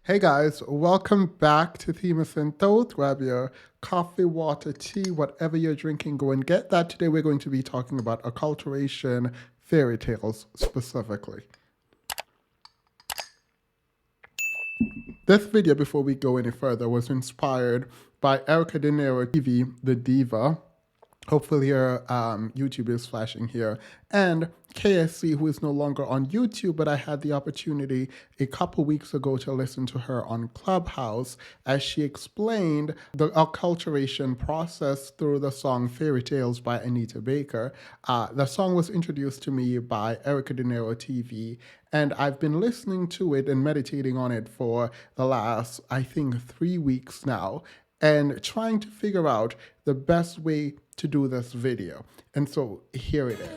Hey guys, welcome back to Themis and Thought. Grab your coffee, water, tea, whatever you're drinking, go and get that. Today we're going to be talking about acculturation fairy tales specifically. This video, before we go any further, was inspired by Erica De Niro TV, the diva. Hopefully your YouTube is flashing here. And KSC, who is no longer on YouTube, but I had the opportunity a couple weeks ago to listen to her on Clubhouse as she explained the acculturation process through the song Fairytales by Anita Baker. The song was introduced to me by Erica De Niro TV, and I've been listening to it and meditating on it for the last, I think, 3 weeks now, and trying to figure out the best way to do this video. And so here it is.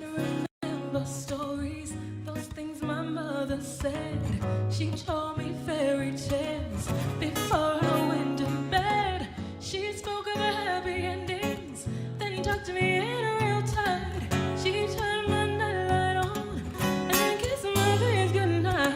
Remember stories, those things my mother said. She told me fairy tales before I went to bed. She spoke of the happy endings, then tucked me in real tight. She turned my nightlight on and then kissed my face goodnight.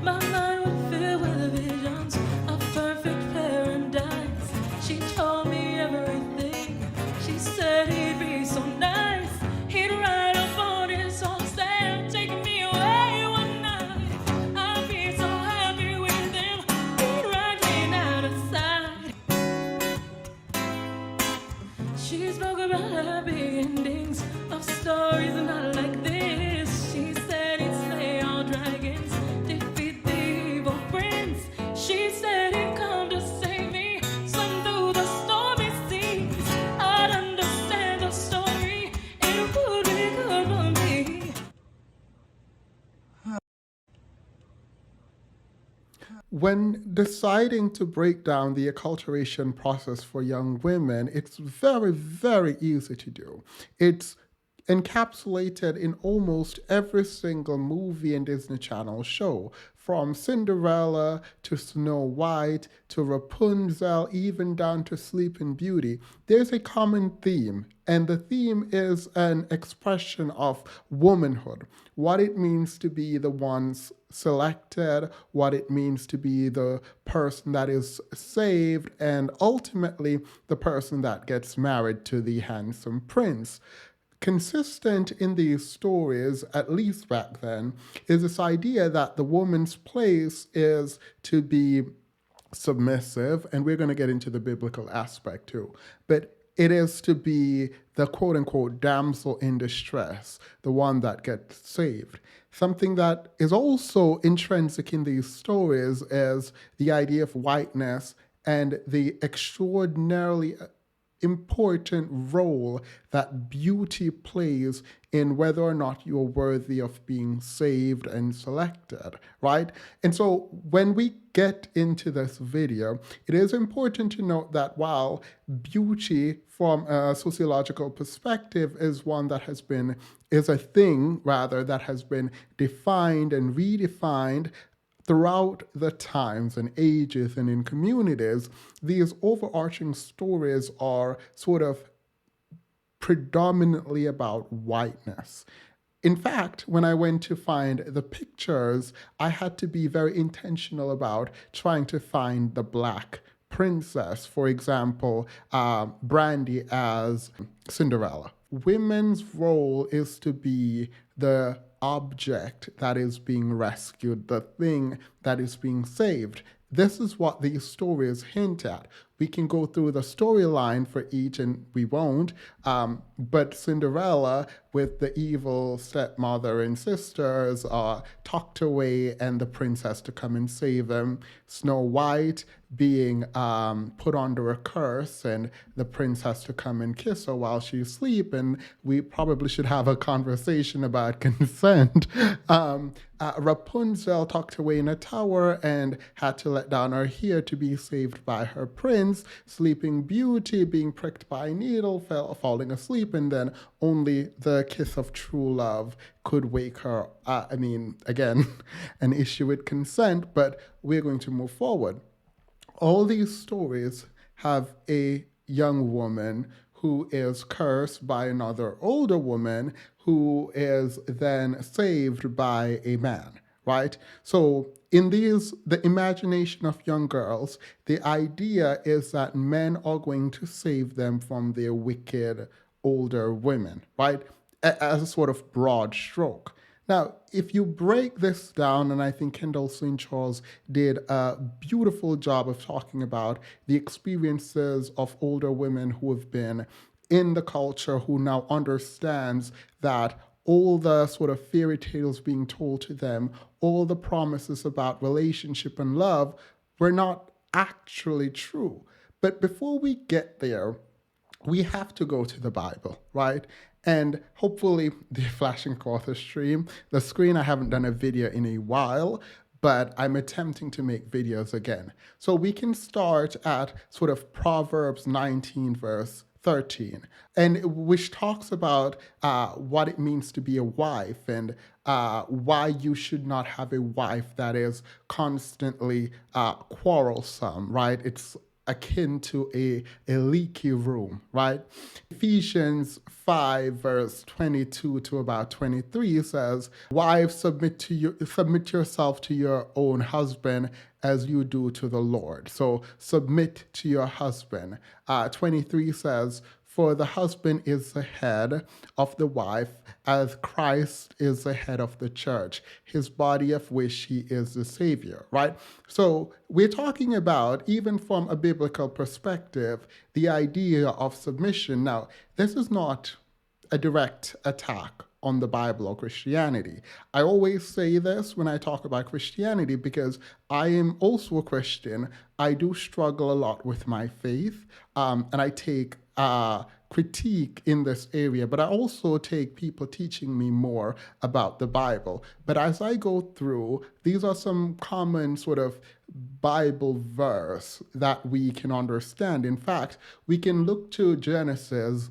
My mind would fill with visions of perfect paradise. She told me everything. She said he'd be so nice. He'd ride up on his horse and take me away one night. I'd be so happy with him. He'd ride me out of sight. She spoke about happy endings of stories not like this. She said he'd slay all dragons, defeat the evil prince. She said he'd come to save me, swim through the stormy seas. I'd understand the story. It would be good for me. When deciding to break down the acculturation process for young women, it's very, very easy to do. It's encapsulated in almost every single movie and Disney Channel show, from Cinderella to Snow White to Rapunzel, even down to Sleeping Beauty. There's a common theme, and the theme is an expression of womanhood, what it means to be the ones selected, what it means to be the person that is saved, and ultimately the person that gets married to the handsome prince. Consistent in these stories, at least back then, is this idea that the woman's place is to be submissive, and we're going to get into the biblical aspect too, but it is to be the quote unquote damsel in distress, the one that gets saved. Something that is also intrinsic in these stories is the idea of whiteness and the extraordinarily important role that beauty plays in whether or not you're worthy of being saved and selected, right? And so when we get into this video, it is important to note that while beauty from a sociological perspective is one that is a thing rather that has been defined and redefined throughout the times and ages and in communities, these overarching stories are sort of predominantly about whiteness. In fact, when I went to find the pictures, I had to be very intentional about trying to find the black princess. For example, Brandy as Cinderella. Women's role is to be the object that is being rescued, the thing that is being saved. This is what these stories hint at. We can go through the storyline for each, and we won't, but Cinderella, with the evil stepmother and sisters, are tucked away and the prince has to come and save them. Snow White being put under a curse and the prince has to come and kiss her while she's asleep, and we probably should have a conversation about consent. Rapunzel tucked away in a tower and had to let down her hair to be saved by her prince. Sleeping Beauty being pricked by a needle, falling asleep, and then only the kiss of true love could wake her. Again, an issue with consent, but we're going to move forward. All these stories have a young woman who is cursed by another older woman who is then saved by a man, right? So in the imagination of young girls, the idea is that men are going to save them from their wicked older women, right? As a sort of broad stroke. Now, if you break this down, and I think Kendall St. Charles did a beautiful job of talking about the experiences of older women who have been in the culture, who now understands that all the sort of fairy tales being told to them, all the promises about relationship and love were not actually true. But before we get there, we have to go to the Bible, right? And hopefully the flashing across the screen, I haven't done a video in a while, but I'm attempting to make videos again. So we can start at sort of Proverbs 19, verse 13, and which talks about what it means to be a wife and why you should not have a wife that is constantly quarrelsome, right? It's akin to a leaky room, right? Ephesians 5, verse 22 to about 23 says, wives, submit yourself to your own husband as you do to the Lord. So submit to your husband. 23 says, for the husband is the head of the wife, as Christ is the head of the church, his body of which he is the Savior, right? So we're talking about, even from a biblical perspective, the idea of submission. Now, this is not a direct attack on the Bible or Christianity. I always say this when I talk about Christianity because I am also a Christian. I do struggle a lot with my faith, and I take critique in this area, but I also take people teaching me more about the Bible. But as I go through, these are some common sort of Bible verse that we can understand. In fact, we can look to Genesis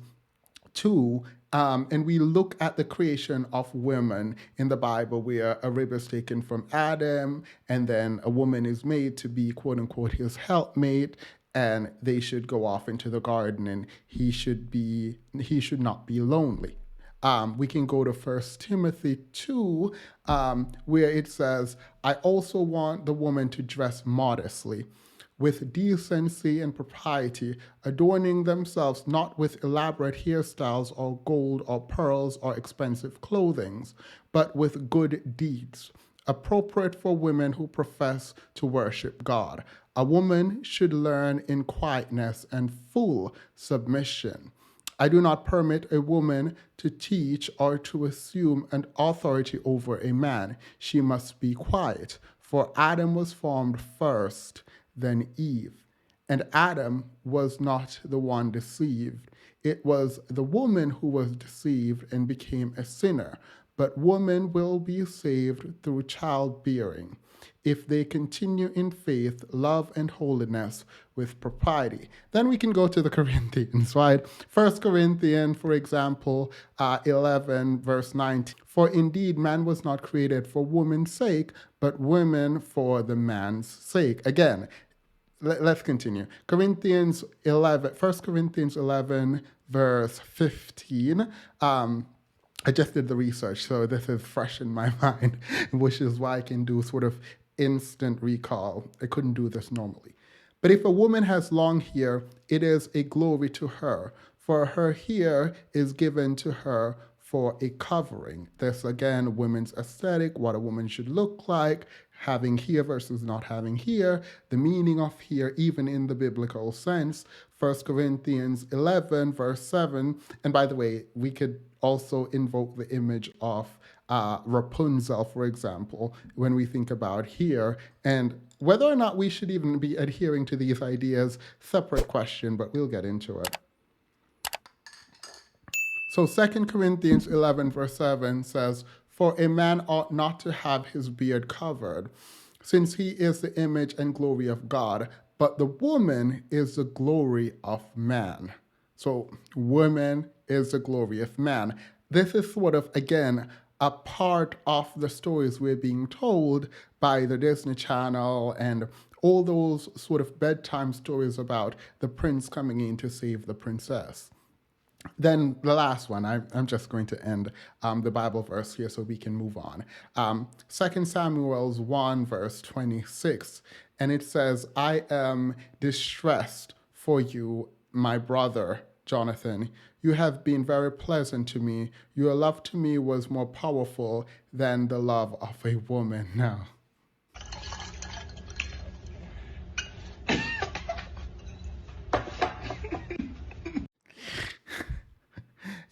2, and we look at the creation of women in the Bible, where a rib is taken from Adam, and then a woman is made to be, quote unquote, his helpmate, and they should go off into the garden, and he should not be lonely. We can go to 1 Timothy 2, where it says, I also want the woman to dress modestly, with decency and propriety, adorning themselves not with elaborate hairstyles or gold or pearls or expensive clothing, but with good deeds, appropriate for women who profess to worship God. A woman should learn in quietness and full submission. I do not permit a woman to teach or to assume an authority over a man. She must be quiet, for Adam was formed first, then Eve. And Adam was not the one deceived. It was the woman who was deceived and became a sinner. But woman will be saved through childbearing, if they continue in faith, love, and holiness with propriety. Then we can go to the Corinthians, right? 1 Corinthians, for example, 11, verse 19. For indeed, man was not created for woman's sake, but women for the man's sake. Again, let's continue. 1 Corinthians 11, verse 15. I just did the research, so this is fresh in my mind, which is why I can do sort of instant recall. I couldn't do this normally. But if a woman has long hair, it is a glory to her, for her hair is given to her for a covering. This, again, women's aesthetic, what a woman should look like, having hair versus not having hair, the meaning of hair, even in the biblical sense. 1 Corinthians 11, verse 7. And by the way, we could also invoke the image of Rapunzel, for example, when we think about hair. And whether or not we should even be adhering to these ideas, separate question, but we'll get into it. So 2 Corinthians 11, verse 7 says, for a man ought not to have his beard covered, since he is the image and glory of God, but the woman is the glory of man. So woman is the glory of man. This is sort of, again, a part of the stories we're being told by the Disney Channel and all those sort of bedtime stories about the prince coming in to save the princess. Then the last one, I'm just going to end the Bible verse here so we can move on. 2 Samuel 1, verse 26, and it says, I am distressed for you, my brother Jonathan. You have been very pleasant to me. Your love to me was more powerful than the love of a woman. Now,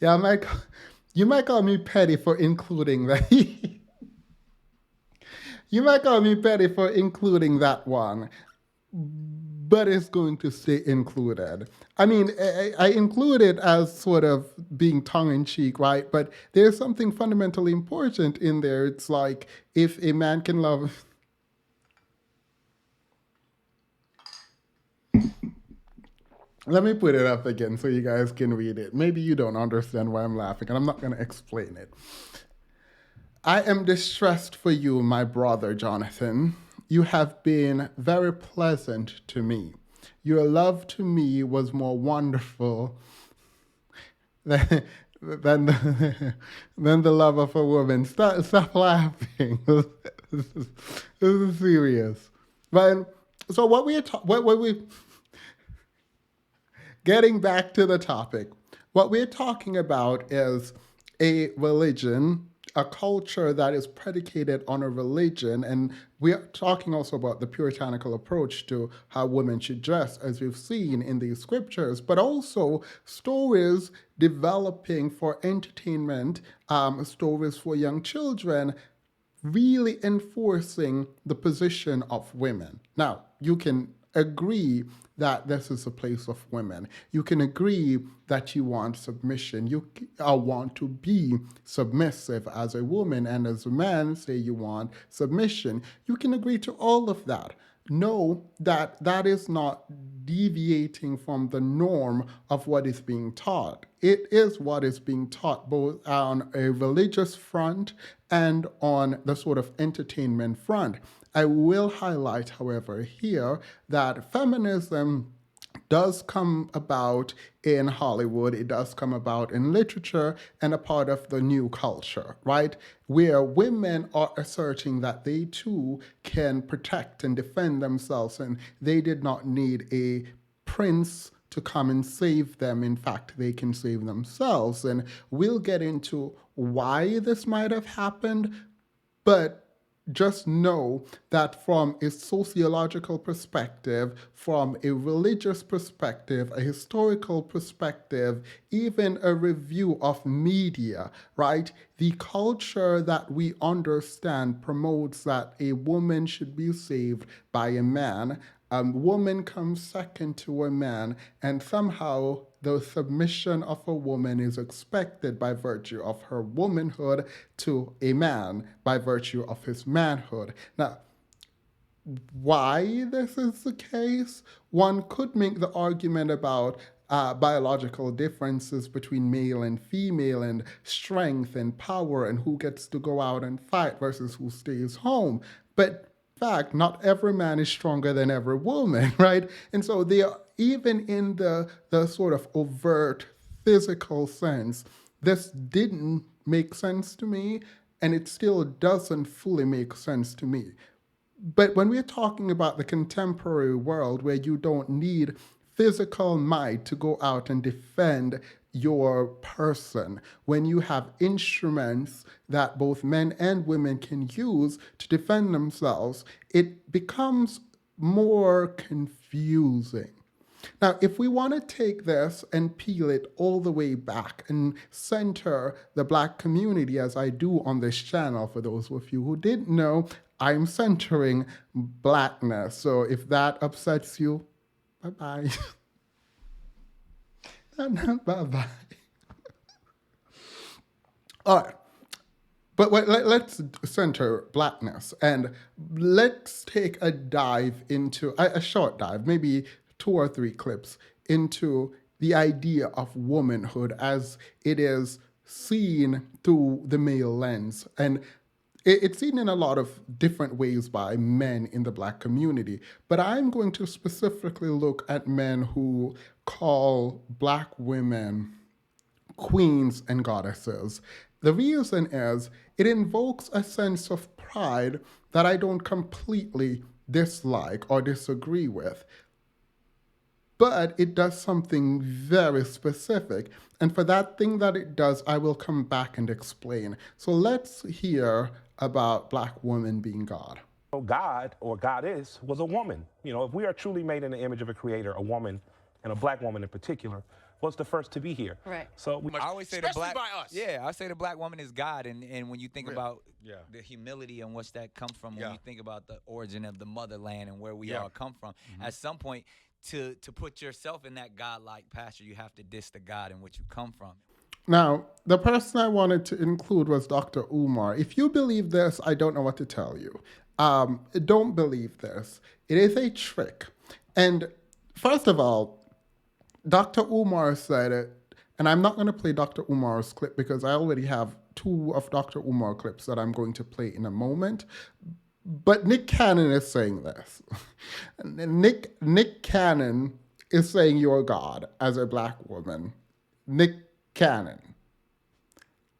yeah, you might call me petty for including that. You might call me petty for including that one, but it's going to stay included. I mean, I include it as sort of being tongue in cheek, right? But there's something fundamentally important in there. It's like if a man can love. Let me put it up again so you guys can read it. Maybe you don't understand why I'm laughing, and I'm not going to explain it. I am distressed for you, my brother Jonathan. You have been very pleasant to me. Your love to me was more wonderful than, than the love of a woman. Stop laughing. This is serious. But so what we getting back to the topic, what we're talking about is a religion, a culture that is predicated on a religion. And we're talking also about the puritanical approach to how women should dress, as we've seen in these scriptures, but also stories developing for entertainment, stories for young children, really enforcing the position of women. Now, you can agree that this is a place of women. You can agree that you want submission. You want to be submissive as a woman, and as a man, say you want submission. You can agree to all of that. Know that that is not deviating from the norm of what is being taught. It is what is being taught both on a religious front and on the sort of entertainment front. I will highlight, however, here that feminism does come about in Hollywood, it does come about in literature, and a part of the new culture, right? Where women are asserting that they too can protect and defend themselves, and they did not need a prince to come and save them. In fact, they can save themselves. And we'll get into why this might have happened, but just know that from a sociological perspective, from a religious perspective, a historical perspective, even a review of media, right? The culture that we understand promotes that a woman should be saved by a man. A woman comes second to a man, and somehow the submission of a woman is expected by virtue of her womanhood to a man by virtue of his manhood. Now, why this is the case? One could make the argument about biological differences between male and female, and strength and power, and who gets to go out and fight versus who stays home. But fact, not every man is stronger than every woman, right? And so they are, even in the sort of overt physical sense, this didn't make sense to me, and it still doesn't fully make sense to me. But when we're talking about the contemporary world where you don't need physical might to go out and defend your person, when you have instruments that both men and women can use to defend themselves, it becomes more confusing. Now, if we want to take this and peel it all the way back and center the Black community, as I do on this channel, for those of you who didn't know, I'm centering Blackness. So if that upsets you, bye-bye. Bye-bye. All right. But let's center Blackness, and let's take a dive into a short dive, maybe 2 or 3 clips, into the idea of womanhood as it is seen through the male lens. And it's seen in a lot of different ways by men in the Black community. But I'm going to specifically look at men who call Black women queens and goddesses. The reason is it invokes a sense of pride that I don't completely dislike or disagree with, but it does something very specific. And for that thing that it does, I will come back and explain. So let's hear about Black women being God. God or goddess was a woman. If we are truly made in the image of a creator, a woman, and a Black woman in particular, was the first to be here. Right. So I always say the Especially black, by us. Yeah, I say the Black woman is God, and when you think about Yeah. the humility and what's that come from, when Yeah. you think about the origin of the motherland and where we Yeah. all come from, at some point, to put yourself in that godlike posture, you have to diss the God in which you come from. Now, the person I wanted to include was Dr. Umar. If you believe this, I don't know what to tell you. Don't believe this. It is a trick. And first of all, Dr. Umar said it, and I'm not going to play Dr. Umar's clip because I already have 2 of Dr. Umar clips that I'm going to play in a moment. But Nick Cannon is saying this. Nick Cannon is saying you're God as a Black woman. Nick Cannon.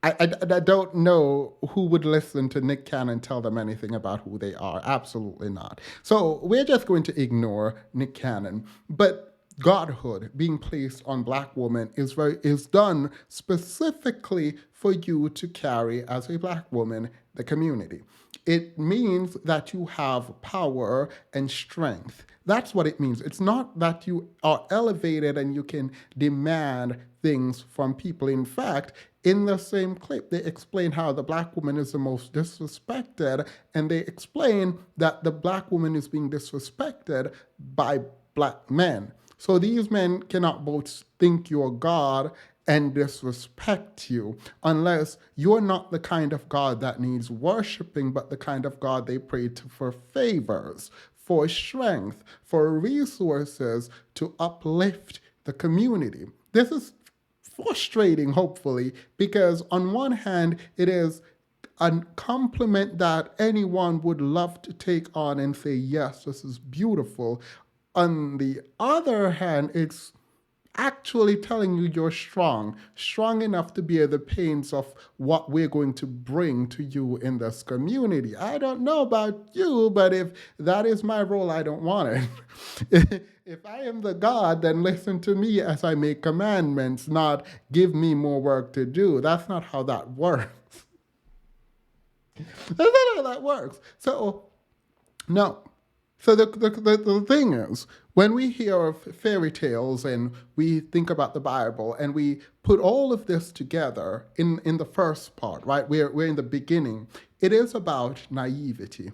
I don't know who would listen to Nick Cannon tell them anything about who they are. Absolutely not. So we're just going to ignore Nick Cannon. But godhood being placed on Black women is done specifically for you to carry as a Black woman the community. It means that you have power and strength. That's what it means. It's not that you are elevated and you can demand things from people. In fact, in the same clip, they explain how the Black woman is the most disrespected, and they explain that the Black woman is being disrespected by Black men. So these men cannot both think you're God and disrespect you unless you're not the kind of God that needs worshiping, but the kind of God they pray to for favors, for strength, for resources to uplift the community. This is frustrating, hopefully, because on one hand, it is a compliment that anyone would love to take on and say, yes, this is beautiful. On the other hand, it's actually telling you you're strong enough to bear the pains of what we're going to bring to you in this community. I don't know about you, but if that is my role, I don't want it. If I am the God, then listen to me as I make commandments, not give me more work to do. That's not how that works. That's not how that works. So, no. So the thing is, when we hear of fairy tales and we think about the Bible and we put all of this together in the first part, right? We're in the beginning. It is about naivety.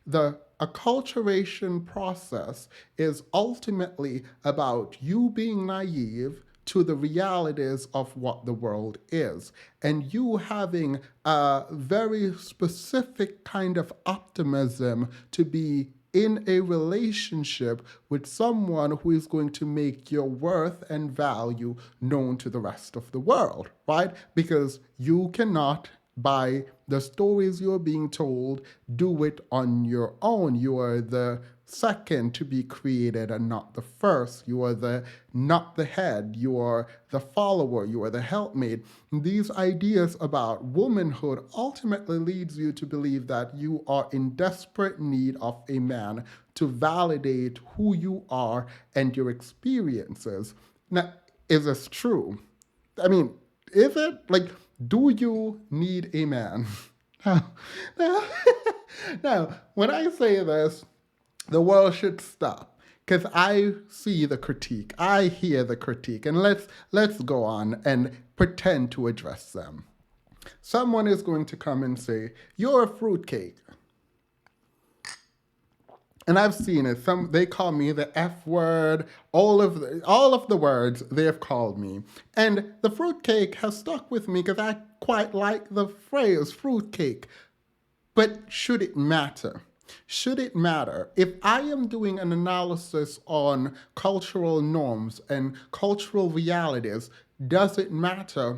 The acculturation process is ultimately about you being naive to the realities of what the world is, and you having a very specific kind of optimism to be in a relationship with someone who is going to make your worth and value known to the rest of the world, right? Because you cannot, by the stories you're being told, do it on your own. You are the second to be created and not the first. You are not the head. You are the follower. You are the helpmate. These ideas about womanhood ultimately leads you to believe that you are in desperate need of a man to validate who you are and your experiences. Now, is this true? I mean, is it? Like, do you need a man? Now, when I say this, the world should stop because I see the critique. I hear the critique, and let's go on and pretend to address them. Someone is going to come and say, "You're a fruitcake." And I've seen it. They call me the F word, all of the words they have called me. And the fruitcake has stuck with me because I quite like the phrase fruitcake. But should it matter? Should it matter? If I am doing an analysis on cultural norms and cultural realities, does it matter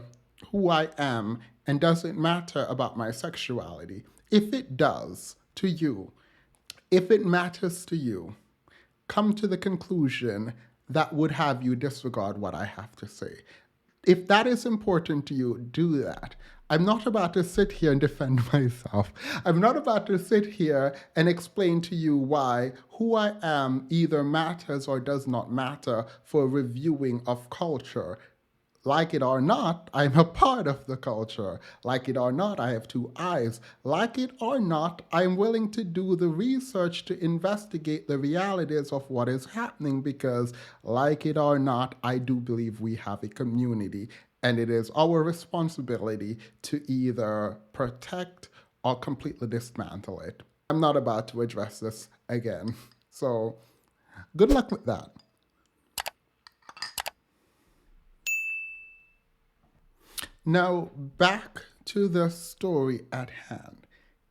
who I am and does it matter about my sexuality? If it does to you, if it matters to you, come to the conclusion that would have you disregard what I have to say. If that is important to you, do that. I'm not about to sit here and defend myself. I'm not about to sit here and explain to you why who I am either matters or does not matter for reviewing of culture. Like it or not, I'm a part of the culture. Like it or not, I have two eyes. Like it or not, I'm willing to do the research to investigate the realities of what is happening because, like it or not, I do believe we have a community. And it is our responsibility to either protect or completely dismantle it. I'm not about to address this again. So, good luck with that. Now, back to the story at hand.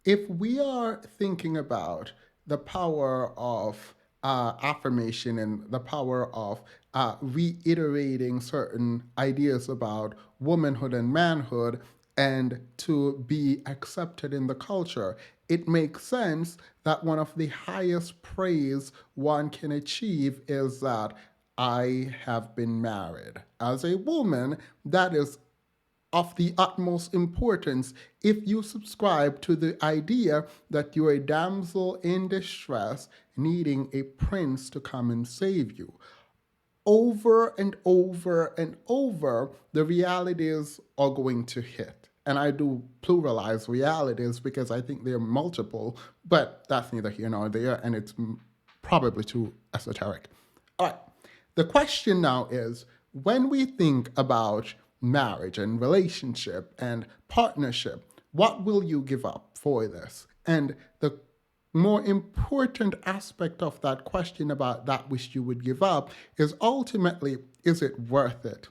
If we are thinking about the power of affirmation and the power of reiterating certain ideas about womanhood and manhood and to be accepted in the culture, it makes sense that one of the highest praise one can achieve is that I have been married. As a woman, that is of the utmost importance if you subscribe to the idea that you're a damsel in distress needing a prince to come and save you. Over and over and over, the realities are going to hit. And I do pluralize realities because I think they're multiple, but that's neither here nor there, and it's probably too esoteric. All right. The question now is when we think about marriage and relationship and partnership, what will you give up for this? And the more important aspect of that question about that which you would give up is ultimately, is it worth it?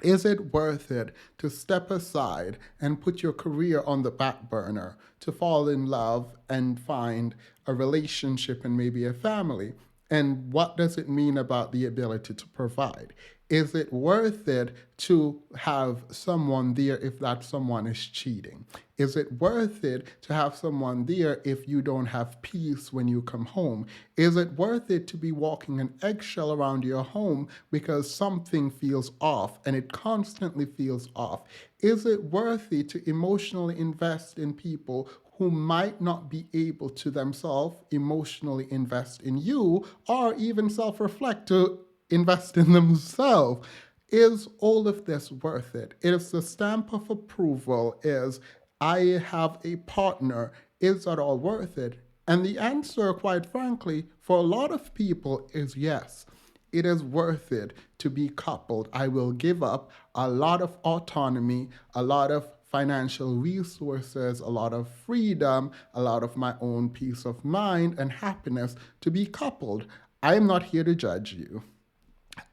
Is it worth it to step aside and put your career on the back burner, to fall in love and find a relationship and maybe a family? And what does it mean about the ability to provide? Is it worth it to have someone there if that someone is cheating? Is it worth it to have someone there if you don't have peace when you come home? Is it worth it to be walking an eggshell around your home because something feels off and it constantly feels off? Is it worth it to emotionally invest in people who might not be able to themselves emotionally invest in you or even self-reflect to invest in themselves? Is all of this worth it? Is the stamp of approval is I have a partner, is that all worth it? And the answer, quite frankly, for a lot of people is yes. It is worth it to be coupled. I will give up a lot of autonomy, a lot of financial resources, a lot of freedom, a lot of my own peace of mind and happiness to be coupled. I am not here to judge you.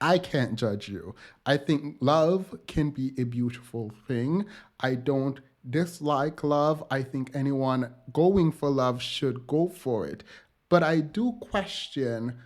I can't judge you. I think love can be a beautiful thing. I don't dislike love. I think anyone going for love should go for it. But I do question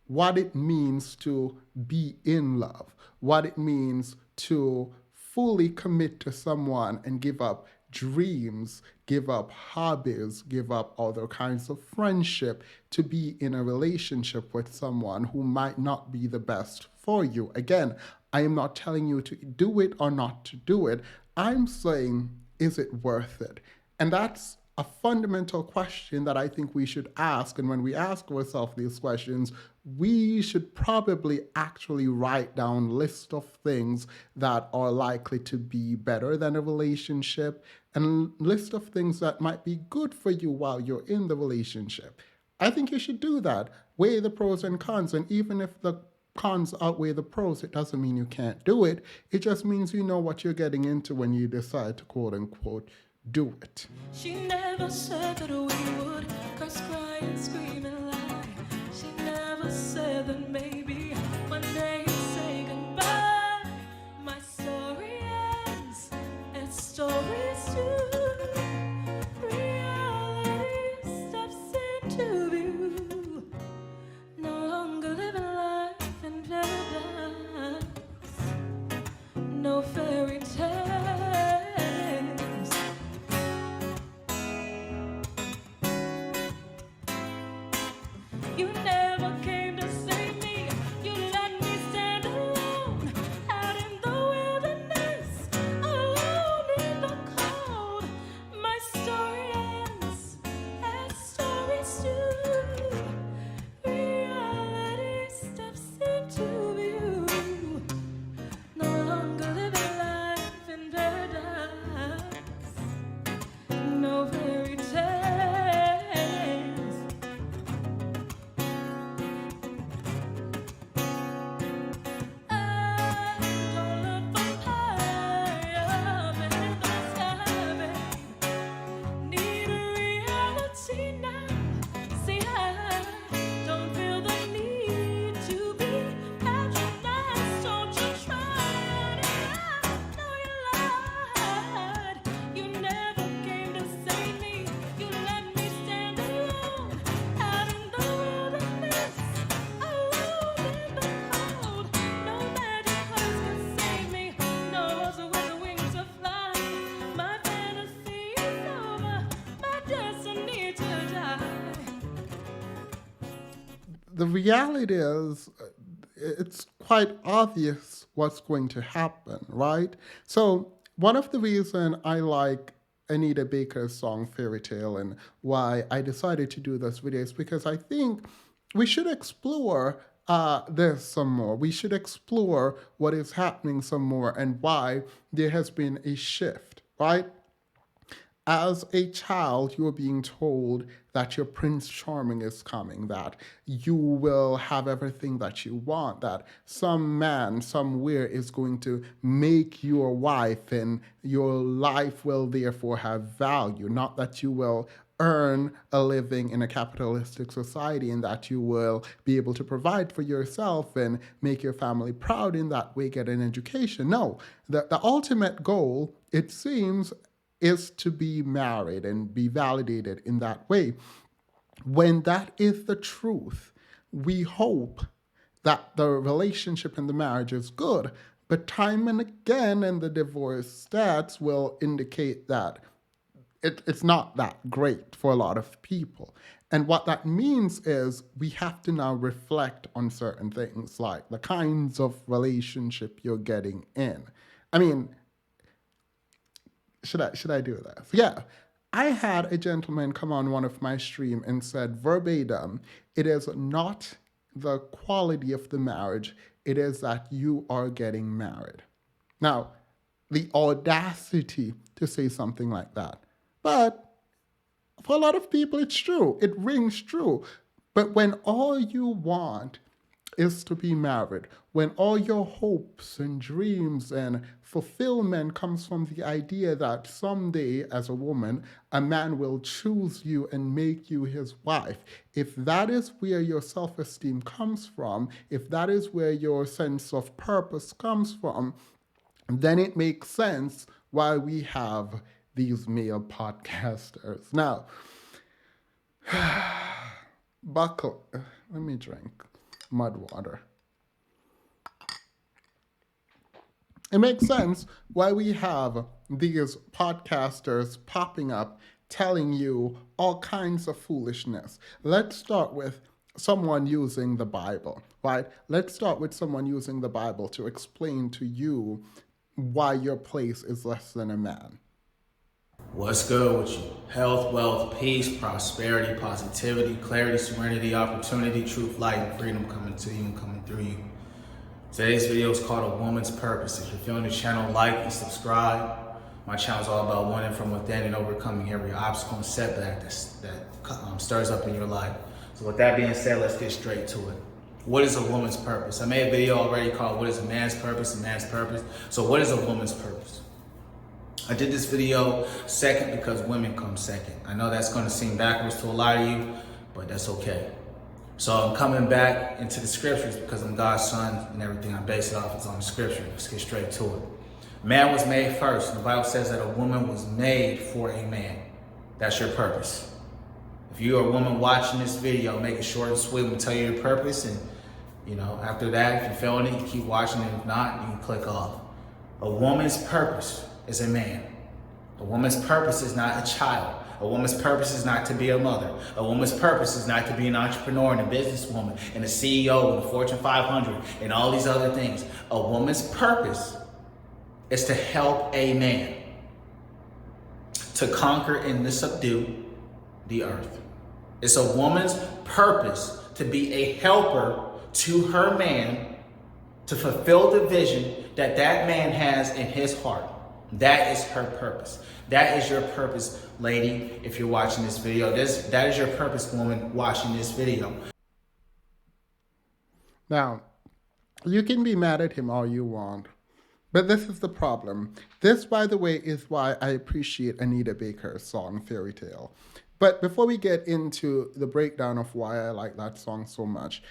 what it means to be in love, what it means to fully commit to someone and give up dreams, give up hobbies, give up other kinds of friendship to be in a relationship with someone who might not be the best for you. Again, I am not telling you to do it or not to do it. I'm saying, is it worth it? And that's a fundamental question that I think we should ask. And when we ask ourselves these questions, we should probably actually write down a list of things that are likely to be better than a relationship and a list of things that might be good for you while you're in the relationship. I think you should do that. Weigh the pros and cons. And even if the cons outweigh the pros, it doesn't mean you can't do it. It just means you know what you're getting into when you decide to quote unquote do it. She never said that we would curse, cry, and scream and lie. She never said that maybe one day you'd say goodbye. My story ends, and stories too. Reality steps into view. No longer living life in paradise. No fairy tale. You never came to save me. You let me stand alone out in the wilderness. the reality is it's quite obvious what's going to happen, right? So one of the reasons I like Anita Baker's song Fairy Tale and why I decided to do this video is because I think we should explore this some more. We should explore what is happening some more and why there has been a shift, right? As a child, you are being told that your Prince Charming is coming, that you will have everything that you want, that some man somewhere is going to make you a wife and your life will therefore have value. Not that you will earn a living in a capitalistic society and that you will be able to provide for yourself and make your family proud in that way, get an education. No, the ultimate goal, it seems, is to be married and be validated in that way. When that is the truth, we hope that the relationship and the marriage is good. But time and again, and the divorce stats will indicate that it's not that great for a lot of people. And what that means is we have to now reflect on certain things, like the kinds of relationship you're getting in. I mean, should I do this? Yeah. I had a gentleman come on one of my stream and said verbatim, it is not the quality of the marriage, it is that you are getting married. Now, the audacity to say something like that. But for a lot of people, it's true. It rings true. But when all you want is to be married, when all your hopes and dreams and fulfillment comes from the idea that someday as a woman, a man will choose you and make you his wife, if that is where your self-esteem comes from, if that is where your sense of purpose comes from, then it makes sense why we have these male podcasters. Now, buckle, let me drink mud water. It makes sense why we have these podcasters popping up telling you all kinds of foolishness. Let's start with someone using the Bible, right? Let's start with someone using the Bible to explain to you why your place is less than a man. What's good with you? Health, wealth, peace, prosperity, positivity, clarity, serenity, opportunity, truth, light, and freedom coming to you and coming through you. Today's video is called A Woman's Purpose. If you're feeling the channel, like and subscribe. My channel is all about winning from within and overcoming every obstacle and setback that stirs up in your life. So with that being said, let's get straight to it. What is a woman's purpose? I made a video already called What is a Man's Purpose? A Man's Purpose. So what is a woman's purpose? I did this video second because women come second. I know that's going to seem backwards to a lot of you, but that's okay. So I'm coming back into the scriptures because I'm God's son and everything I base it off is on the scripture. Let's get straight to it. Man was made first. The Bible says that a woman was made for a man. That's your purpose. If you're a woman watching this video, make it short and sweet. I'm going to tell you your purpose. And, after that, if you're feeling it, you keep watching it. If not, you can click off. A woman's purpose is a man. A woman's purpose is not a child. A woman's purpose is not to be a mother. A woman's purpose is not to be an entrepreneur and a businesswoman and a CEO and a Fortune 500 and all these other things. A woman's purpose is to help a man to conquer and to subdue the earth. It's a woman's purpose to be a helper to her man to fulfill the vision that man has in his heart. That is her purpose. That is your purpose, lady, if you're watching this video. That is your purpose, woman, watching this video. Now, you can be mad at him all you want, but this is the problem. This, by the way, is why I appreciate Anita Baker's song, Fairy Tale. But before we get into the breakdown of why I like that song so much,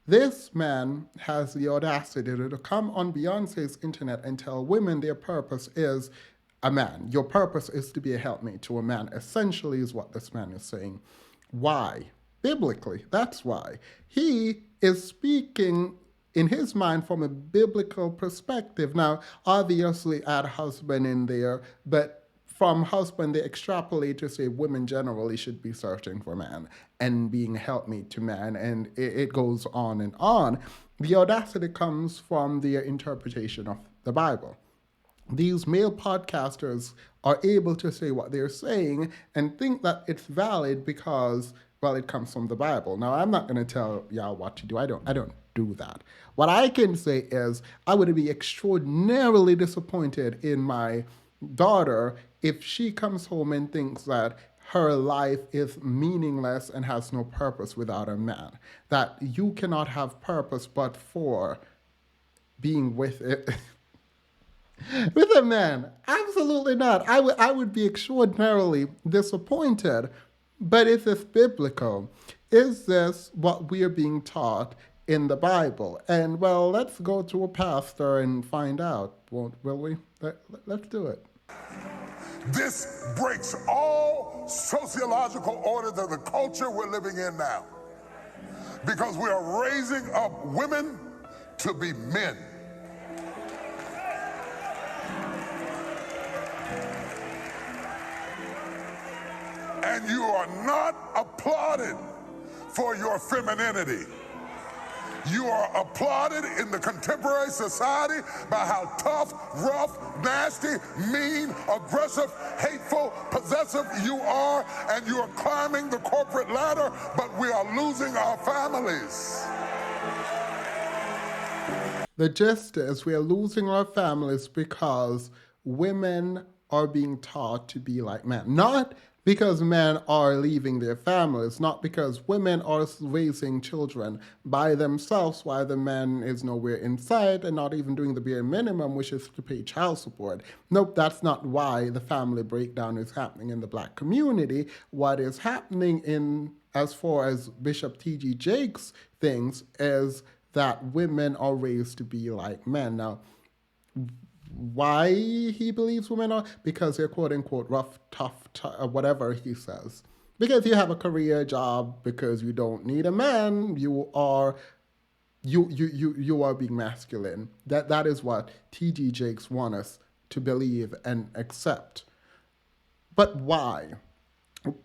this man has the audacity to come on Beyonce's internet and tell women their purpose is a man. Your purpose is to be a helpmate to a man, essentially is what this man is saying. Why? Biblically, that's why. He is speaking in his mind from a biblical perspective. Now, obviously add husband in there, but from husband, they extrapolate to say women generally should be searching for man and being helpmeet to man, and it goes on and on. The audacity comes from their interpretation of the Bible. These male podcasters are able to say what they're saying and think that it's valid because, well, it comes from the Bible. Now, I'm not going to tell y'all what to do. I don't do that. What I can say is I would be extraordinarily disappointed in my daughter if she comes home and thinks that her life is meaningless and has no purpose without a man. That you cannot have purpose but for being with it. With a man, absolutely not. I would be extraordinarily disappointed. But is this biblical? Is this what we are being taught in the Bible? And well, let's go to a pastor and find out, will we? Let's do it. This breaks all sociological orders of the culture we're living in now. Because we are raising up women to be men. And you are not applauded for your femininity. You are applauded in the contemporary society by how tough, rough, nasty, mean, aggressive, hateful, possessive you are, and you are climbing the corporate ladder, but we are losing our families. The gist is we are losing our families because women are being taught to be like men. Not because men are leaving their families, not because women are raising children by themselves while the man is nowhere in sight and not even doing the bare minimum, which is to pay child support. Nope, that's not why the family breakdown is happening in the Black community. What is happening in, as far as Bishop T.G. Jakes things, is that women are raised to be like men. Now, why he believes women are? Because they're quote unquote rough, tough, whatever he says. Because you have a career job, because you don't need a man, you are being masculine. That is what T.D. Jakes want us to believe and accept. But why?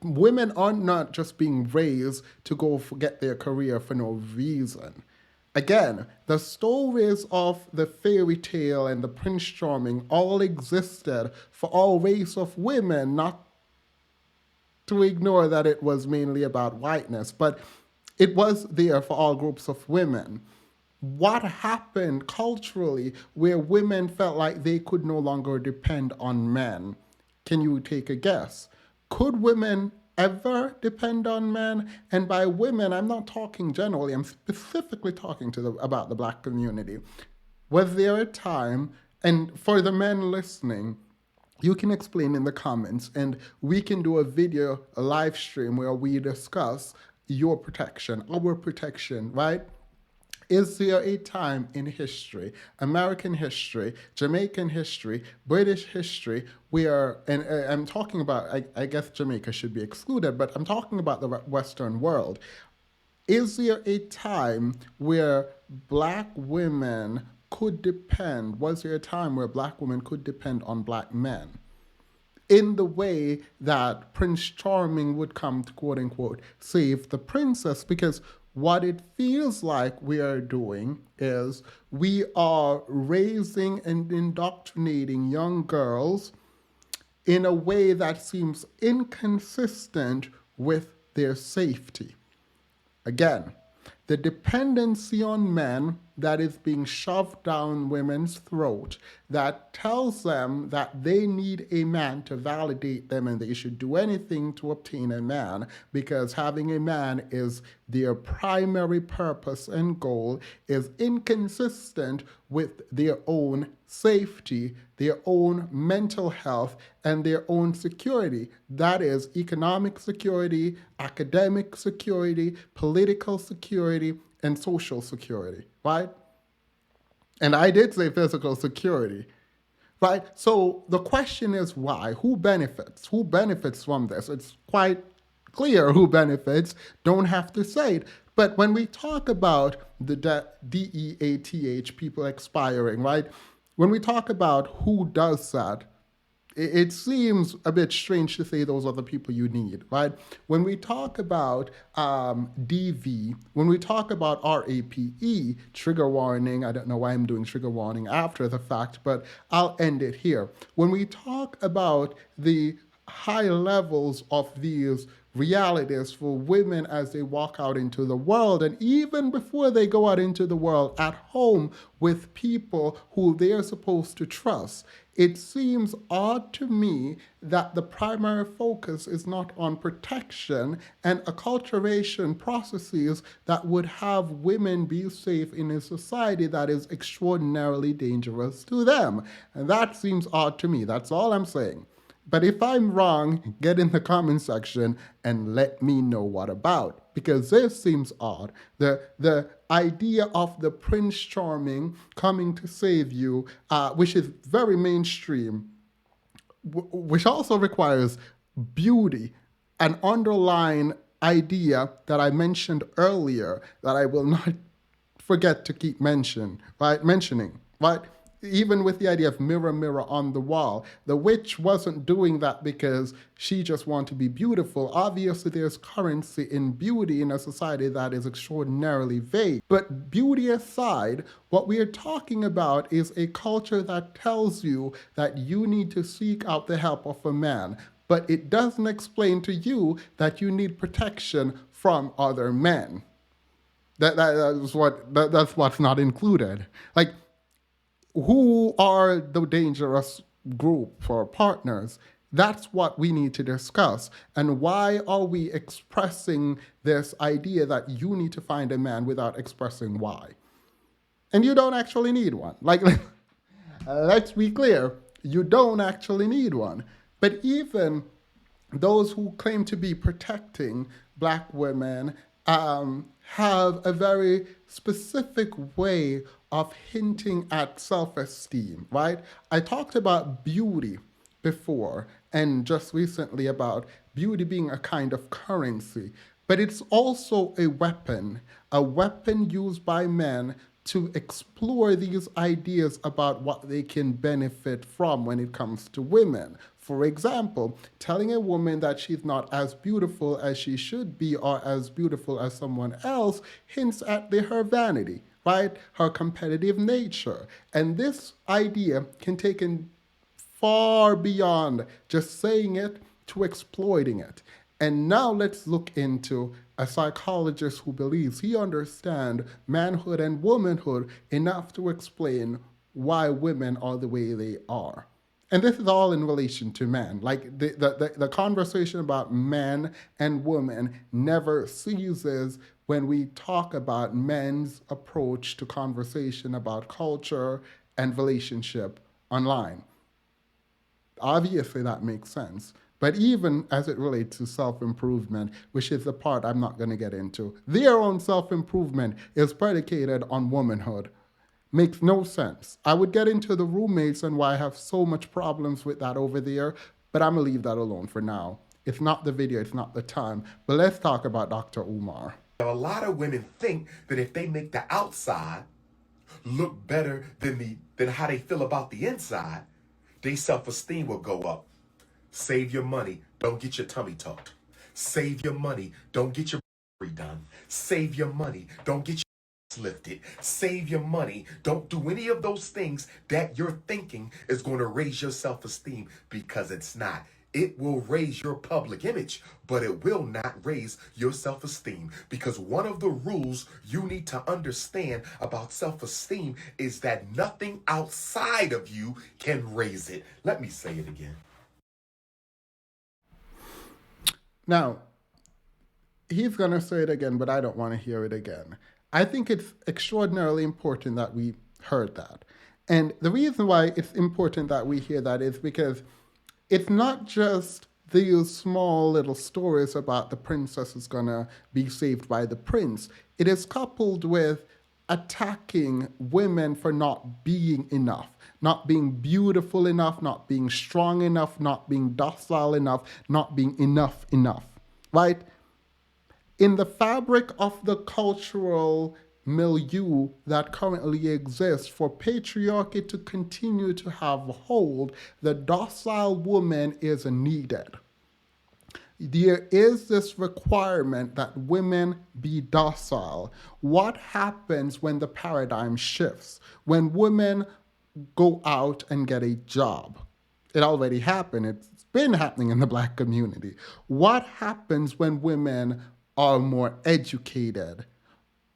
Women are not just being raised to go get their career for no reason. Again, the stories of the fairy tale and the prince charming all existed for all race of women, not to ignore that it was mainly about whiteness, but it was there for all groups of women. What happened culturally where women felt like they could no longer depend on men? Can you take a guess? Could women ever depend on men? And by women, I'm not talking generally, I'm specifically talking about the Black community. Was there a time, and for the men listening, you can explain in the comments, and we can do a live stream where we discuss your protection, our protection, right? Is there a time in history, American history, Jamaican history, British history, where, and I'm talking about, I guess Jamaica should be excluded, but I'm talking about the Western world. Is there a time where Black women could depend, was there a time where Black women could depend on Black men? In the way that Prince Charming would come to quote unquote save the princess, because what it feels like we are doing is we are raising and indoctrinating young girls in a way that seems inconsistent with their safety. Again, the dependency on men that is being shoved down women's throat, that tells them that they need a man to validate them and they should do anything to obtain a man, because having a man is their primary purpose and goal, is inconsistent with their own safety, their own mental health, and their own security. That is economic security, academic security, political security, and social security, right? And I did say physical security, right? So the question is why? Who benefits? Who benefits from this? It's quite clear who benefits. Don't have to say it. But when we talk about the DEATH, people expiring, right? When we talk about who does that, It seems a bit strange to say those are the people you need, right? When we talk about DV, when we talk about RAPE, trigger warning, I don't know why I'm doing trigger warning after the fact, but I'll end it here. When we talk about the high levels of these realities for women as they walk out into the world, and even before they go out into the world, at home with people who they are supposed to trust, it seems odd to me that the primary focus is not on protection and acculturation processes that would have women be safe in a society that is extraordinarily dangerous to them. And that seems odd to me. That's all I'm saying. But if I'm wrong, get in the comment section and let me know what about. Because this seems odd. The idea of the Prince Charming coming to save you, which is very mainstream, which also requires beauty, an underlying idea that I mentioned earlier that I will not forget to keep mentioning, right? Even with the idea of mirror, mirror on the wall, the witch wasn't doing that because she just wanted to be beautiful. Obviously, there's currency in beauty in a society that is extraordinarily vague. But beauty aside, what we are talking about is a culture that tells you that you need to seek out the help of a man. But it doesn't explain to you that you need protection from other men. That's what's not included. Like, who are the dangerous group or partners? That's what we need to discuss. And why are we expressing this idea that you need to find a man without expressing why? And you don't actually need one. Let's be clear, you don't actually need one. But even those who claim to be protecting black women have a very specific way of hinting at self-esteem, right? I talked about beauty before and just recently about beauty being a kind of currency, but it's also a weapon used by men to explore these ideas about what they can benefit from when it comes to women. For example, telling a woman that she's not as beautiful as she should be or as beautiful as someone else hints at her vanity, right? Her competitive nature. And this idea can take in far beyond just saying it to exploiting it. And now let's look into a psychologist who believes he understands manhood and womanhood enough to explain why women are the way they are. And this is all in relation to men. Like the conversation about men and women never ceases when we talk about men's approach to conversation about culture and relationship online. Obviously, that makes sense. But even as it relates to self-improvement, which is the part I'm not going to get into, their own self-improvement is predicated on womanhood. Makes no sense. I would get into the roommates and why I have so much problems with that over there, but I'm going to leave that alone for now. It's not the video, it's not the time. But let's talk about Dr. Umar. A lot of women think that if they make the outside look better than how they feel about the inside, their self-esteem will go up. Save your money, don't get your tummy tucked. Save your money, don't get your redone. Save your money, don't get your lifted. Save your money, don't do any of those things that you're thinking is going to raise your self-esteem, because it's not. It will raise your public image, but it will not raise your self-esteem, because one of the rules you need to understand about self-esteem is that nothing outside of you can raise it. Let me say it again. Now, he's going to say it again, but I don't want to hear it again. I think it's extraordinarily important that we heard that. And the reason why it's important that we hear that is because it's not just these small little stories about the princess is going to be saved by the prince. It is coupled with attacking women for not being enough, not being beautiful enough, not being strong enough, not being docile enough, not being enough, right? In the fabric of the cultural milieu that currently exists for patriarchy to continue to have a hold, the docile woman is needed. There is this requirement that women be docile. What happens when the paradigm shifts? When women go out and get a job? It already happened. It's been happening in the black community. What happens when women are more educated?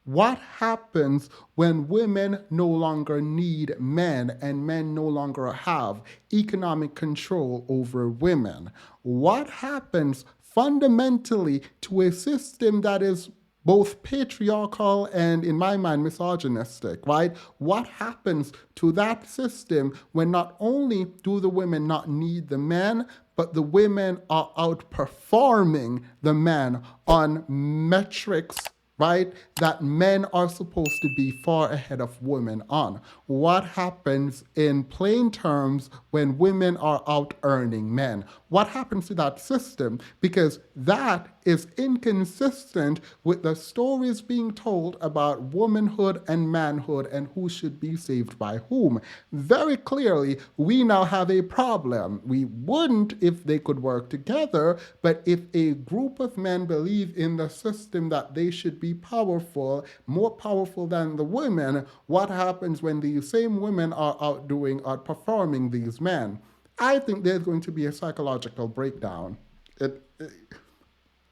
What happens when women no longer need men and men no longer have economic control over women? What happens fundamentally to a system that is both patriarchal and, in my mind, misogynistic, right? What happens to that system when not only do the women not need the men, but the women are outperforming the men on metrics, right, that men are supposed to be far ahead of women on? What happens in plain terms when women are out earning men? What happens to that system? Because that is inconsistent with the stories being told about womanhood and manhood and who should be saved by whom. Very clearly, we now have a problem. We wouldn't if they could work together, but if a group of men believe in the system that they should be powerful, more powerful than the women, what happens when these same women are outperforming these men? I think there's going to be a psychological breakdown.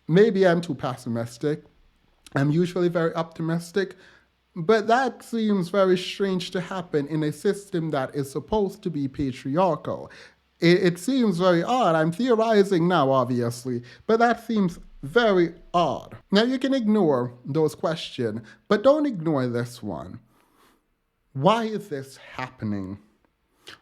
Maybe I'm too pessimistic. I'm usually very optimistic, but that seems very strange to happen in a system that is supposed to be patriarchal. It seems very odd. I'm theorizing now, obviously, but that seems very odd. Now, you can ignore those questions, but don't ignore this one. Why is this happening?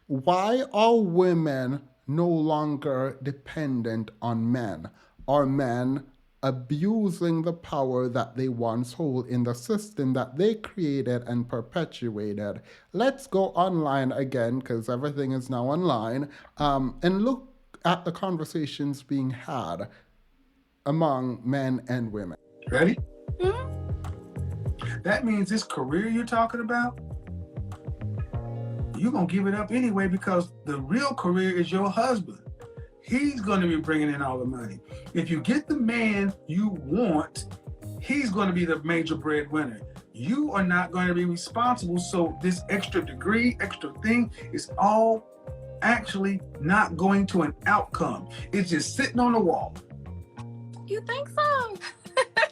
Why are women no longer dependent on men? Are men abusing the power that they once hold in the system that they created and perpetuated? Let's go online again, because everything is now online, and look at the conversations being had among men and women. Ready? That means this career you're talking about, you're going to give it up anyway, because the real career is your husband. He's going to be bringing in all the money. If you get the man you want, he's going to be the major breadwinner. You are not going to be responsible. So this extra degree, extra thing is all actually not going to an outcome. It's just sitting on the wall. You think so?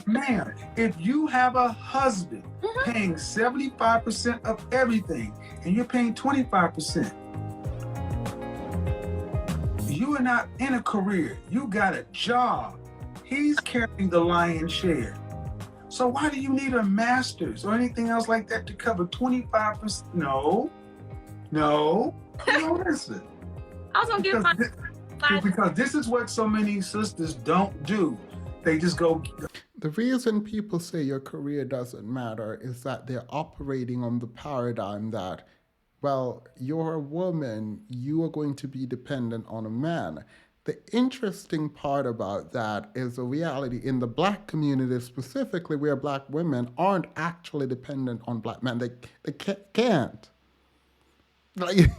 Man, if you have a husband paying 75% of everything and you're paying 25%, you are not in a career. You got a job. He's carrying the lion's share. So why do you need a master's or anything else like that to cover 25%? No. Listen. I was gonna give because this is what so many sisters don't do. They just go. The reason people say your career doesn't matter is that they're operating on the paradigm that, well, you're a woman, you are going to be dependent on a man. The interesting part about that is the reality in the black community specifically, where black women aren't actually dependent on black men. They can't. Like,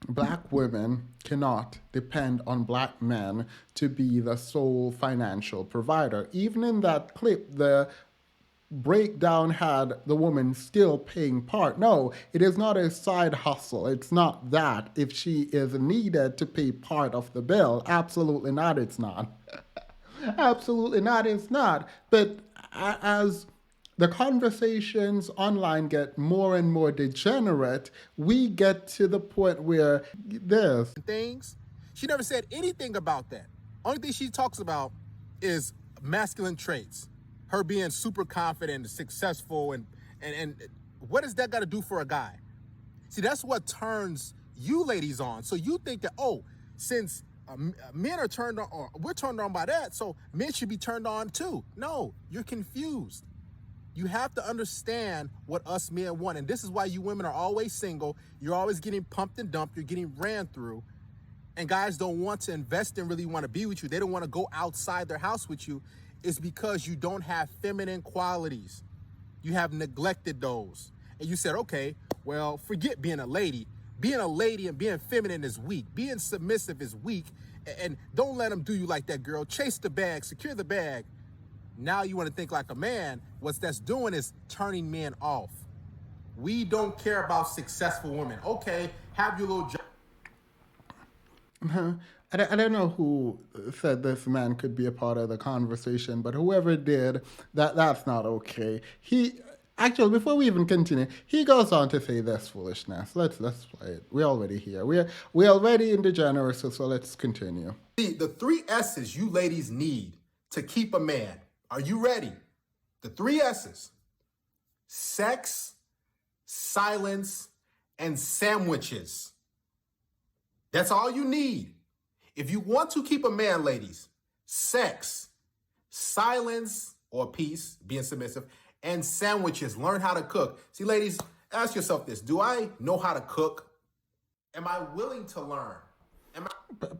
black women cannot depend on black men to be the sole financial provider. Even in that clip, the breakdown had the woman still paying part. No, it is not a side hustle. It's not that if she is needed to pay part of the bill. Absolutely not, it's not. Absolutely not, it's not. But as the conversations online get more and more degenerate, we get to the point where this. Things. She never said anything about that. Only thing she talks about is masculine traits. Her being super confident and successful, and what does that got to do for a guy? See, that's what turns you ladies on. So you think that, oh, since men are turned on, or we're turned on by that, so men should be turned on too. No, you're confused. You have to understand what us men want. And this is why you women are always single. You're always getting pumped and dumped. You're getting ran through. and guys don't want to invest and really want to be with you, they don't want to go outside their house with you, is because you don't have feminine qualities. You have neglected those. And you said, okay, well, forget being a lady. Being a lady and being feminine is weak. Being submissive is weak. And don't let them do you like that, girl. Chase the bag, secure the bag. Now you want to think like a man. What that's doing is turning men off. We don't care about successful women. Okay, have your little job. I don't know who said this man could be a part of the conversation, but whoever did, that's not okay. He actually, before we even continue, he goes on to say this foolishness. Let's play it. We're already here. We're already in degeneracy, so let's continue. The 3 S's you ladies need to keep a man. Are you ready? The 3 S's: sex, silence, and sandwiches. That's all you need. If you want to keep a man, ladies, sex, silence or peace, being submissive, and sandwiches. Learn how to cook. See, ladies, ask yourself this. Do I know how to cook? Am I willing to learn?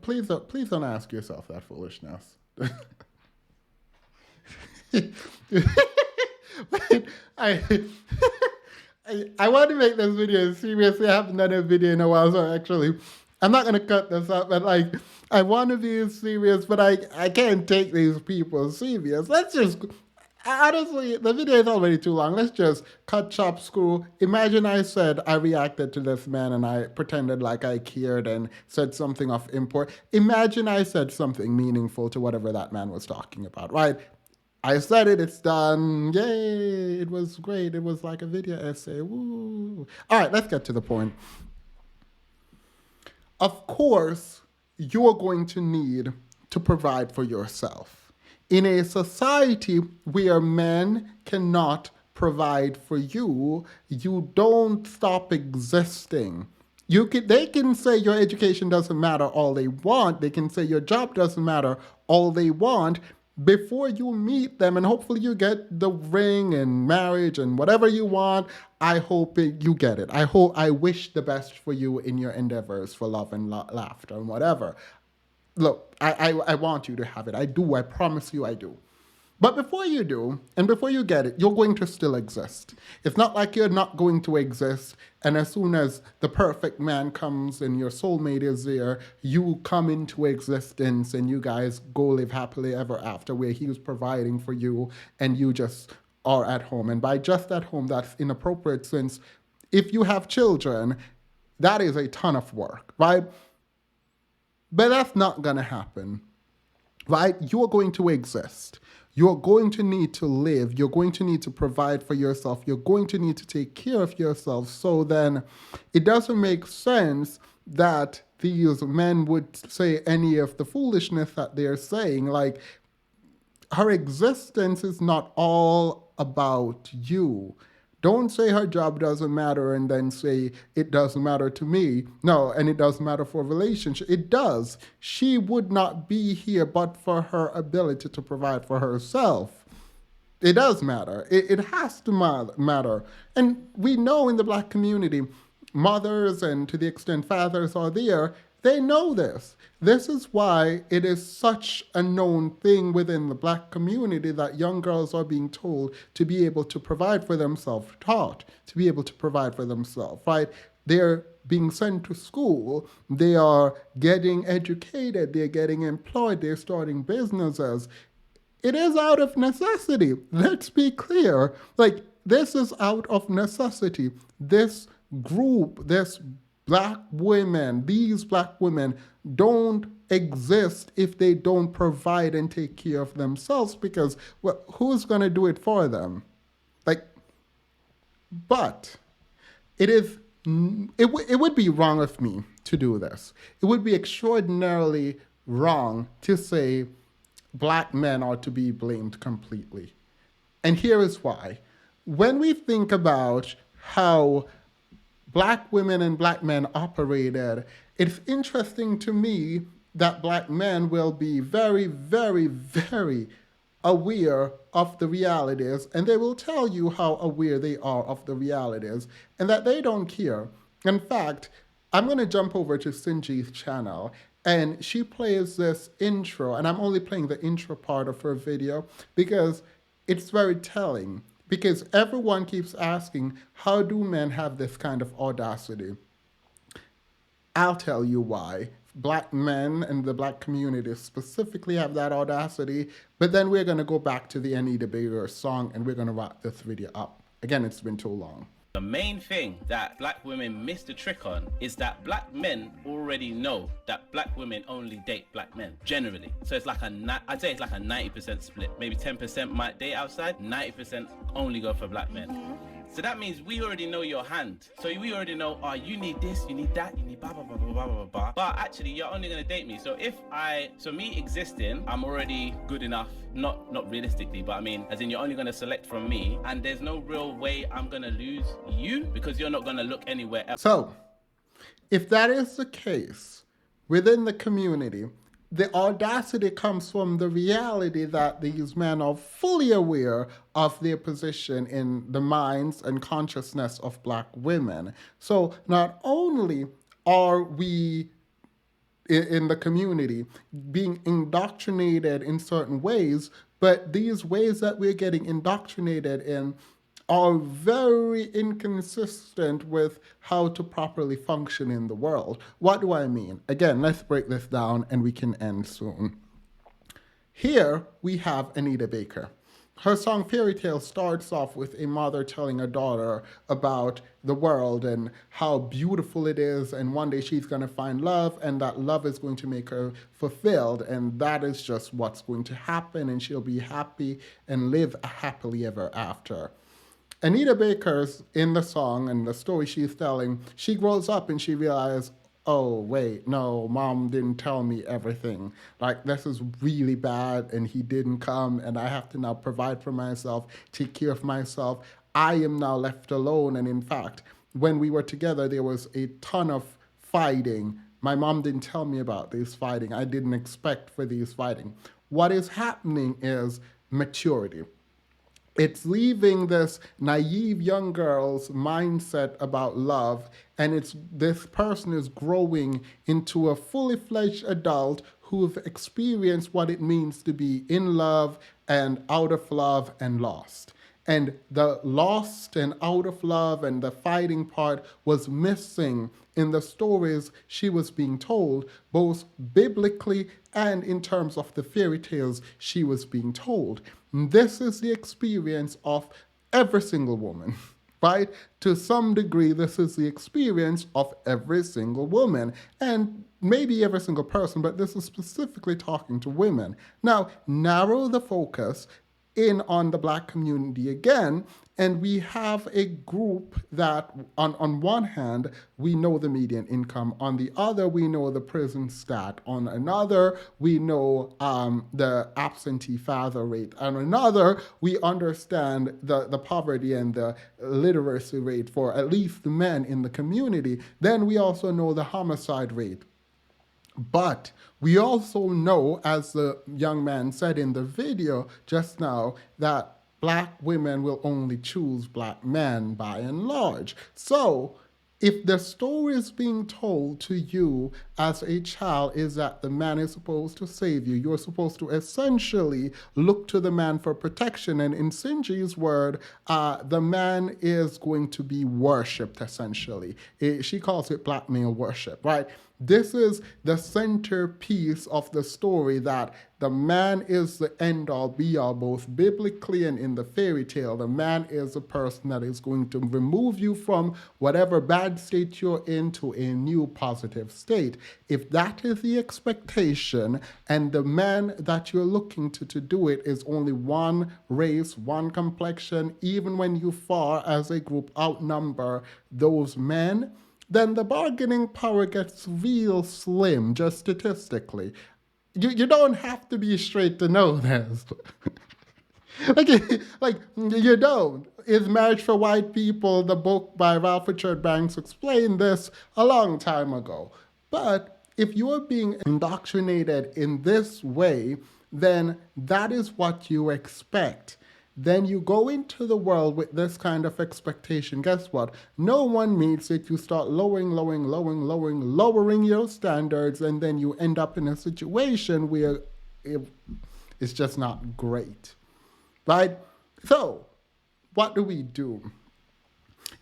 Please don't ask yourself that foolishness. I want to make this video seriously. I haven't done a video in a while, so actually, I'm not going to cut this up, but like, I want to be serious, but I can't take these people serious. Let's just, honestly, the video is already too long. Let's just cut, chop, screw. Imagine I said I reacted to this man and I pretended like I cared and said something of import. Imagine I said something meaningful to whatever that man was talking about, right? I said it, it's done. Yay, it was great. It was like a video essay. Woo. All right, let's get to the point. Of course, you're going to need to provide for yourself. In a society where men cannot provide for you, you don't stop existing. They can say your education doesn't matter all they want. They can say your job doesn't matter all they want. Before you meet them, and hopefully you get the ring and marriage and whatever you want, I hope you get it. I wish the best for you in your endeavors for love and laughter and whatever. Look, I want you to have it. I do. I promise you I do. But before you do, and before you get it, you're going to still exist. It's not like you're not going to exist, and as soon as the perfect man comes and your soulmate is there, you come into existence and you guys go live happily ever after, where he's providing for you and you just are at home. And by just at home, that's inappropriate, since if you have children, that is a ton of work, right? But that's not going to happen, right? You're going to exist. You're going to need to live. You're going to need to provide for yourself. You're going to need to take care of yourself. So then it doesn't make sense that these men would say any of the foolishness that they're saying. Like, her existence is not all about you. Don't say her job doesn't matter and then say it doesn't matter to me. No, and it doesn't matter for a relationship. It does. She would not be here but for her ability to provide for herself. It does matter. It has to matter. And we know in the Black community, mothers and to the extent fathers are there, they know this. This is why it is such a known thing within the Black community that young girls are being told to be able to provide for themselves, taught to be able to provide for themselves, right? They're being sent to school, they are getting educated, they're getting employed, they're starting businesses. It is out of necessity. Let's be clear. Like, this is out of necessity. This group, these Black women don't exist if they don't provide and take care of themselves, because, well, who's going to do it for them? Like, but it would be wrong of me to do this. It would be extraordinarily wrong to say Black men are to be blamed completely. And here is why. When we think about how Black women and Black men operated, it's interesting to me that Black men will be very, very, very aware of the realities, and they will tell you how aware they are of the realities, and that they don't care. In fact, I'm going to jump over to Sinji's channel, And she plays this intro, and I'm only playing the intro part of her video because it's very telling. Because everyone keeps asking, how do men have this kind of audacity? I'll tell you why. Black men and the black community specifically have that audacity, but then we're going to go back to the Anita Baker song and we're going to wrap this video up. Again, it's been too long. The main thing that black women miss the trick on is that black men already know that black women only date black men, generally. So it's like I'd say it's like a 90% split. Maybe 10% might date outside, 90% only go for black men. So that means we already know your hand. So we already know, oh, you need this, you need that, you need blah, blah, blah, blah, blah, blah, blah. But actually, you're only gonna date me. So me existing, I'm already good enough. Not realistically, but I mean, as in you're only gonna select from me, and there's no real way I'm gonna lose you because you're not gonna look anywhere else. So, if that is the case within the community, the audacity comes from the reality that these men are fully aware of their position in the minds and consciousness of black women. So not only are we in the community being indoctrinated in certain ways, but these ways that we're getting indoctrinated in are very inconsistent with how to properly function in the world. What do I mean? Again, let's break this down and we can end soon. Here we have Anita Baker. Her song Fairytales starts off with a mother telling a daughter about the world and how beautiful it is, and one day she's going to find love, and that love is going to make her fulfilled, and that is just what's going to happen, and she'll be happy and live happily ever after. Anita Baker's in the song and the story she's telling, she grows up and she realizes, oh, wait, no, mom didn't tell me everything. Like, this is really bad and he didn't come and I have to now provide for myself, take care of myself. I am now left alone. And in fact, when we were together, there was a ton of fighting. My mom didn't tell me about this fighting. I didn't expect for these fighting. What is happening is maturity. It's leaving this naive young girl's mindset about love, and this person is growing into a fully fledged adult who've experienced what it means to be in love and out of love and lost. And the lost and out of love and the fighting part was missing in the stories she was being told, both biblically and in terms of the fairy tales she was being told. This is the experience of every single woman, right? To some degree, this is the experience of every single woman, and maybe every single person, but this is specifically talking to women. Now, narrow the focus in on the black community again, and we have a group that on one hand we know the median income, on the other we know the prison stat, on another we know the absentee father rate, on another we understand the poverty and the literacy rate for at least the men in the community. Then we also know the homicide rate. But we also know, as the young man said in the video just now, that black women will only choose black men by and large. So if the story is being told to you as a child is that the man is supposed to save you, you're supposed to essentially look to the man for protection. And in Sinji's word, the man is going to be worshipped, essentially. She calls it black male worship, right? This is the centerpiece of the story, that the man is the end-all, be-all, both biblically and in the fairy tale. The man is the person that is going to remove you from whatever bad state you're in to a new positive state. If that is the expectation, and the man that you're looking to do it is only one race, one complexion, even when you far as a group outnumber those men, then the bargaining power gets real slim, just statistically. You don't have to be straight to know this. like you don't. Is Marriage for White People, the book by Ralph Richard Banks, explained this a long time ago. But if you are being indoctrinated in this way, then that is what you expect. then you go into the world with this kind of expectation. Guess what? No one meets it. You start lowering your standards, and then you end up in a situation where it's just not great, right? So, what do?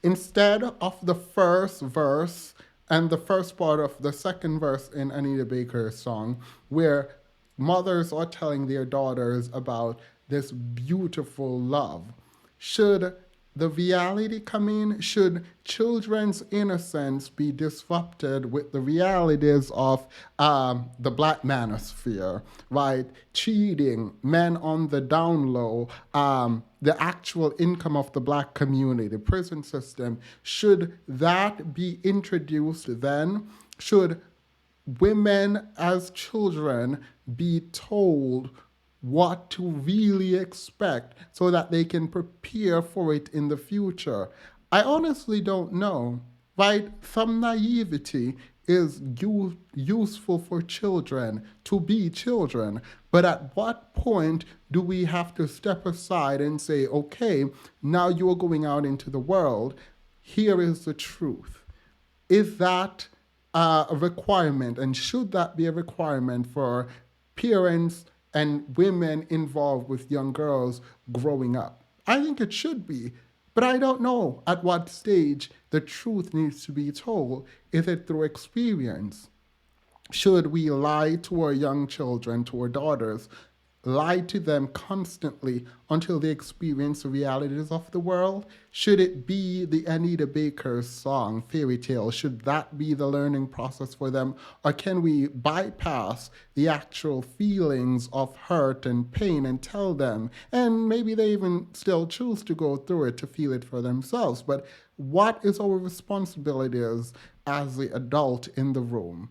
Instead of the first verse and the first part of the second verse in Anita Baker's song, where mothers are telling their daughters about this beautiful love, should the reality come in? Should children's innocence be disrupted with the realities of the black manosphere, right? Cheating, men on the down low, the actual income of the black community, the prison system. Should that be introduced then? Should women as children be told what to really expect so that they can prepare for it in the future? I honestly don't know, right? Some naivety is useful for children to be children, but at what point do we have to step aside and say, okay, now you're going out into the world, here is the truth? Is that a requirement, and should that be a requirement for parents and women involved with young girls growing up? I think it should be, but I don't know at what stage the truth needs to be told. Is it through experience? Should we lie to our young children, to our daughters, lie to them constantly until they experience the realities of the world? Should it be the Anita Baker's song, Fairy Tales? Should that be the learning process for them? Or can we bypass the actual feelings of hurt and pain and tell them, and maybe they even still choose to go through it to feel it for themselves? But what is our responsibilities as the adult in the room?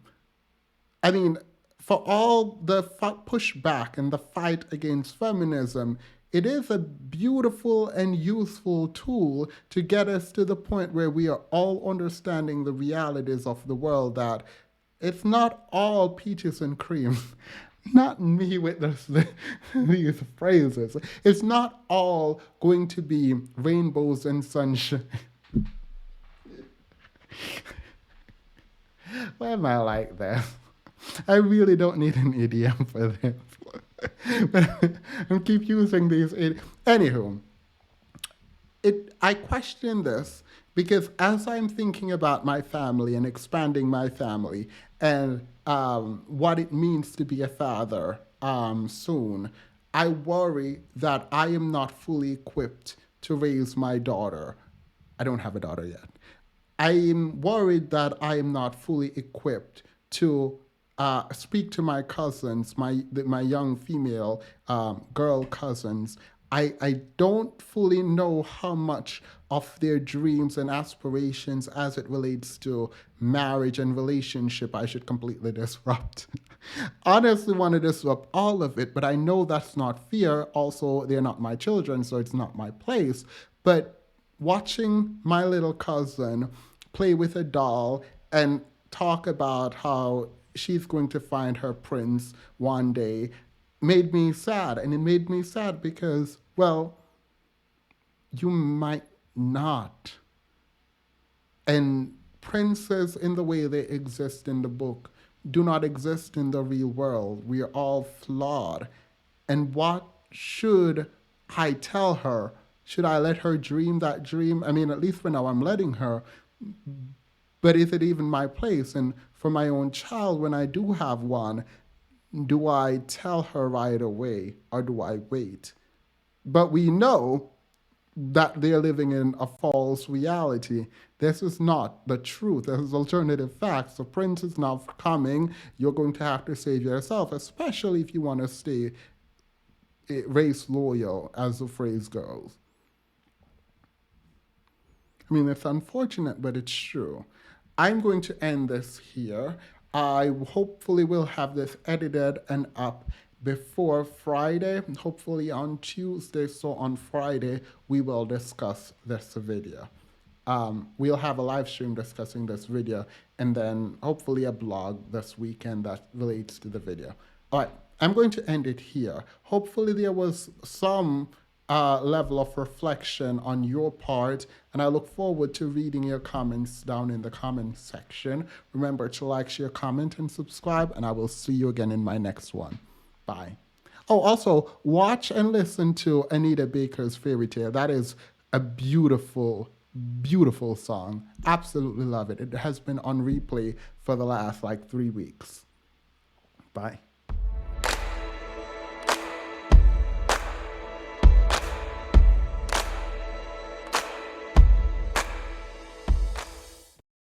I mean, for all the pushback and the fight against feminism, it is a beautiful and useful tool to get us to the point where we are all understanding the realities of the world, that it's not all peaches and cream. Not me with these phrases. It's not all going to be rainbows and sunshine. Why am I like that? I really don't need an idiom for this. But I keep using these. Anywho, I question this because as I'm thinking about my family and expanding my family and what it means to be a father soon, I worry that I am not fully equipped to raise my daughter. I don't have a daughter yet. I am worried that I am not fully equipped to speak to my cousins, my young female girl cousins. I don't fully know how much of their dreams and aspirations as it relates to marriage and relationship I should completely disrupt. Honestly, want to disrupt all of it, but I know that's not fair. Also, they're not my children, so it's not my place. But watching my little cousin play with a doll and talk about how she's going to find her prince one day made me sad. And it made me sad because, well, you might not. And princes, in the way they exist in the book, do not exist in the real world. We are all flawed. And what should I tell her? Should I let her dream that dream? I mean, at least for now, I'm letting her. But is it even my place? And for my own child, when I do have one, do I tell her right away or do I wait? But we know that they're living in a false reality. This is not the truth. This is alternative facts. The prince is not coming. You're going to have to save yourself, especially if you want to stay race loyal, as the phrase goes. I mean, it's unfortunate, but it's true. I'm going to end this here. I hopefully will have this edited and up before Friday, hopefully on Tuesday. So on Friday, we will discuss this video. We'll have a live stream discussing this video and then hopefully a blog this weekend that relates to the video. All right, I'm going to end it here. Hopefully there was some level of reflection on your part, and I look forward to reading your comments down in the comment section. Remember to like, share, comment, and subscribe, and I will see you again in my next one. Bye. Oh, also, watch and listen to Anita Baker's Fairy Tale. That is a beautiful, beautiful song. Absolutely love it. It has been on replay for the last 3 weeks. Bye.